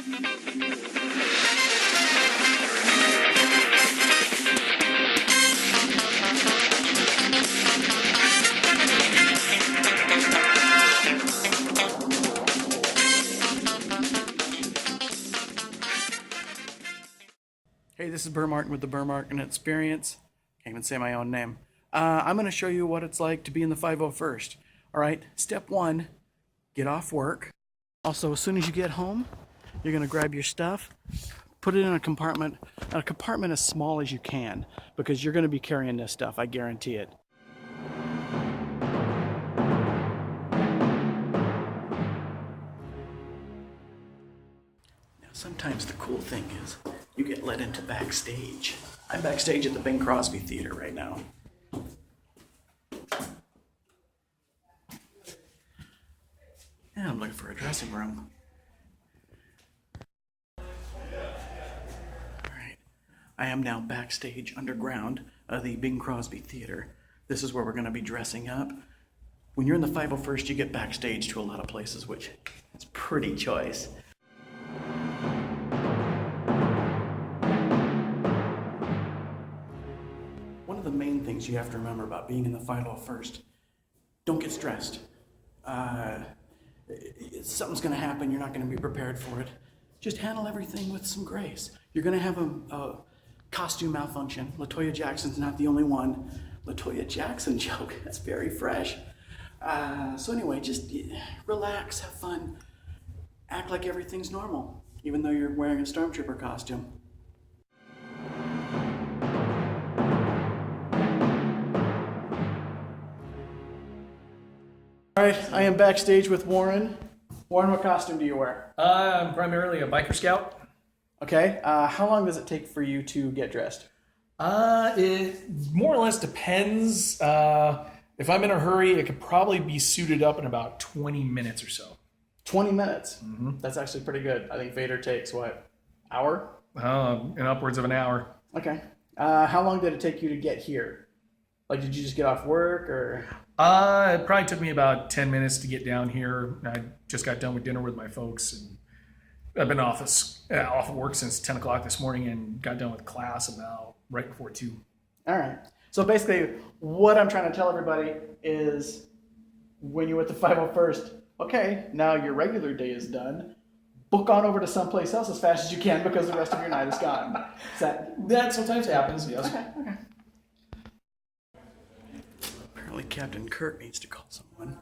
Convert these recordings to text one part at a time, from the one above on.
Hey, this is Burr Martin with the Burr Martin Experience. Can't even say my own name. I'm going to show you what it's like to be in the 501st. All right, step one, get off work. Also, as soon as you get home, you're going to grab your stuff, put it in a compartment as small as you can, because you're going to be carrying this stuff, I guarantee it. Now, sometimes the cool thing is you get let into backstage. I'm backstage at the Bing Crosby Theater right now. Yeah, I'm looking for a dressing room. Alright, I am now backstage underground of the Bing Crosby Theater. This is where we're going to be dressing up. When you're in the 501st, you get backstage to a lot of places, which is pretty choice. One of the main things you have to remember about being in the 501st, don't get stressed. Something's going to happen, you're not going to be prepared for it. Just handle everything with some grace. You're going to have a costume malfunction. LaToya Jackson's not the only one. LaToya Jackson joke, that's very fresh. So anyway, just relax, have fun, act like everything's normal, even though you're wearing a stormtrooper costume. All right, I am backstage with Warren. Warren, what costume do you wear? I'm primarily a biker scout. Okay, how long does it take for you to get dressed? It more or less depends. If I'm in a hurry, it could probably be suited up in about 20 minutes or so. 20 minutes? Mm-hmm. That's actually pretty good. I think Vader takes, what, hour? In upwards of an hour. Okay. How long did it take you to get here? Like, did you just get off work, or? It probably took me about 10 minutes to get down here. I just got done with dinner with my folks, and I've been off of work since 10 o'clock this morning and got done with class about right before 2. All right. So basically, what I'm trying to tell everybody is when you're with the 501st, okay, now your regular day is done. Book on over to someplace else as fast as you can because the rest of your night is gone. That sometimes happens, yes. Okay. Apparently Captain Kirk needs to call someone.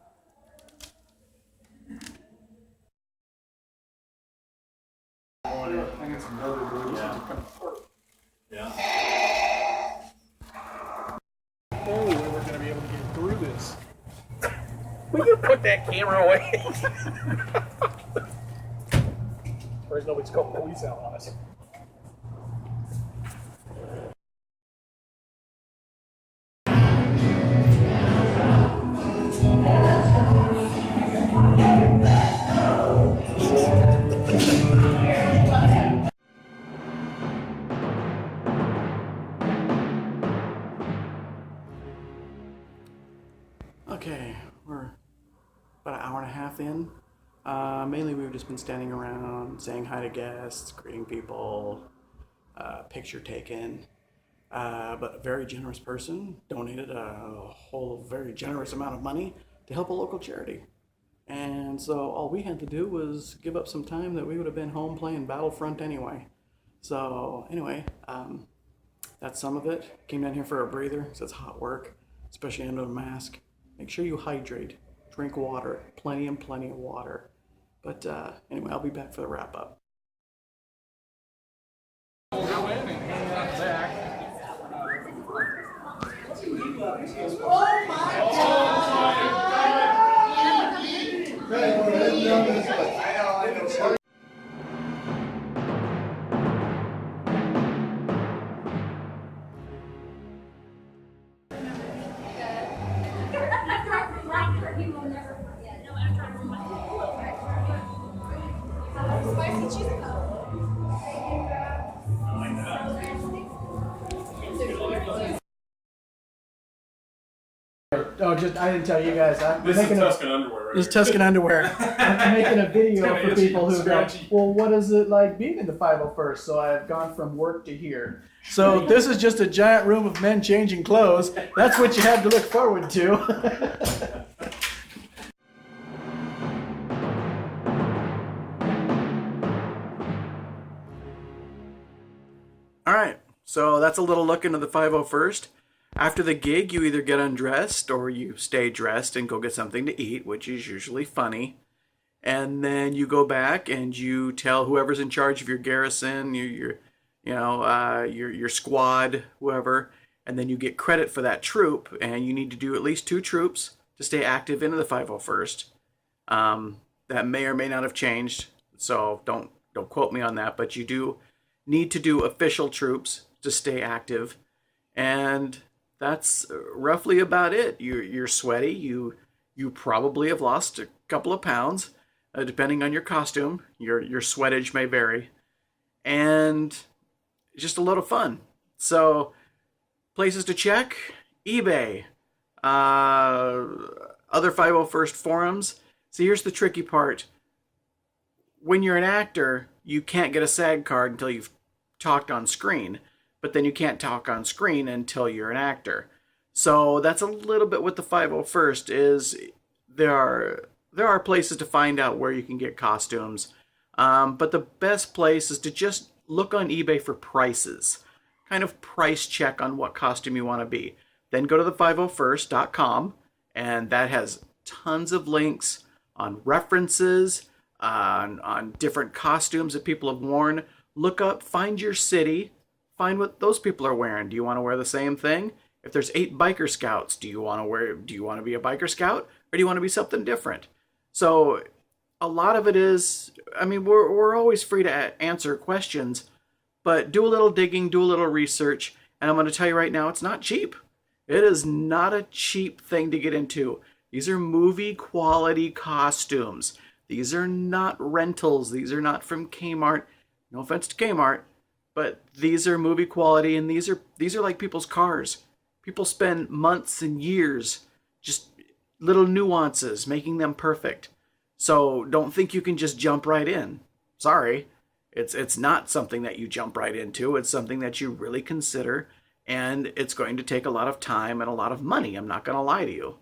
Yeah. Only way we're going to be able to get through this. Will you put that camera away? Whereas nobody's called police out on us. Okay, we're about an hour and a half in. Mainly we've just been standing around, saying hi to guests, greeting people, picture taken. But a very generous person donated a whole very generous amount of money to help a local charity. And so all we had to do was give up some time that we would have been home playing Battlefront anyway. So anyway, that's some of it. Came down here for a breather, so it's hot work, especially under a mask. Make sure you hydrate, drink water, plenty and plenty of water. But anyway, I'll be back for the wrap up. We'll go in and hang out the back. Oh my God! Oh, I didn't tell you guys. I'm This is making Tuscan underwear. Right This is here. Tuscan underwear. I'm making a video kinda for itchy, people who go, scratchy. well, what is it like being in the 501st? So I've gone from work to here. So this is just a giant room of men changing clothes. That's what you have to look forward to. All right, so that's a little look into the 501st. After the gig, you either get undressed or you stay dressed and go get something to eat, which is usually funny. And then you go back and you tell whoever's in charge of your garrison, your squad, whoever, and then you get credit for that troop. And you need to do at least 2 troops to stay active into the 501st. That may or may not have changed, so don't quote me on that. But you do need to do official troops to stay active, and that's roughly about it. You're sweaty. You probably have lost a couple of pounds, depending on your costume. Your sweatage may vary, and just a lot of fun. So, places to check: eBay, other 501st forums. See, here's the tricky part. When you're an actor, you can't get a SAG card until you've talked on screen, but then you can't talk on screen until you're an actor. So that's a little bit what the 501st is. There are places to find out where you can get costumes, but the best place is to just look on eBay for prices. Kind of price check on what costume you want to be. Then go to the 501st.com, and that has tons of links on references, on different costumes that people have worn. Look up, find your city, find what those people are wearing. Do you want to wear the same thing? If there's 8 biker scouts, do you want to be a biker scout, or do you want to be something different? So a lot of it is, I mean, we're always free to answer questions, but do a little digging, do a little research, and I'm going to tell you right now, it's not cheap. It is not a cheap thing to get into. These are movie quality costumes. These are not rentals. These are not from Kmart. No offense to Kmart, but these are movie quality, and these are like people's cars. People spend months and years just little nuances making them perfect. So don't think you can just jump right in. Sorry. It's not something that you jump right into. It's something that you really consider, and it's going to take a lot of time and a lot of money. I'm not going to lie to you.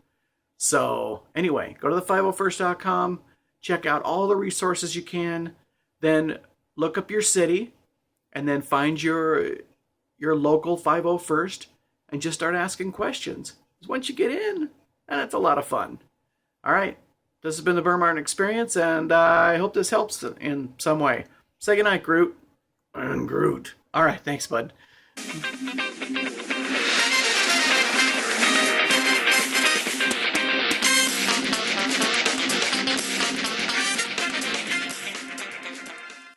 So anyway, go to the 501st.com, check out all the resources you can, then look up your city, and then find your local 501st and just start asking questions. Once you get in, and it's a lot of fun. All right, this has been the Burr Martin Experience, and I hope this helps in some way. Say goodnight, Groot. And Groot. All right, thanks, bud.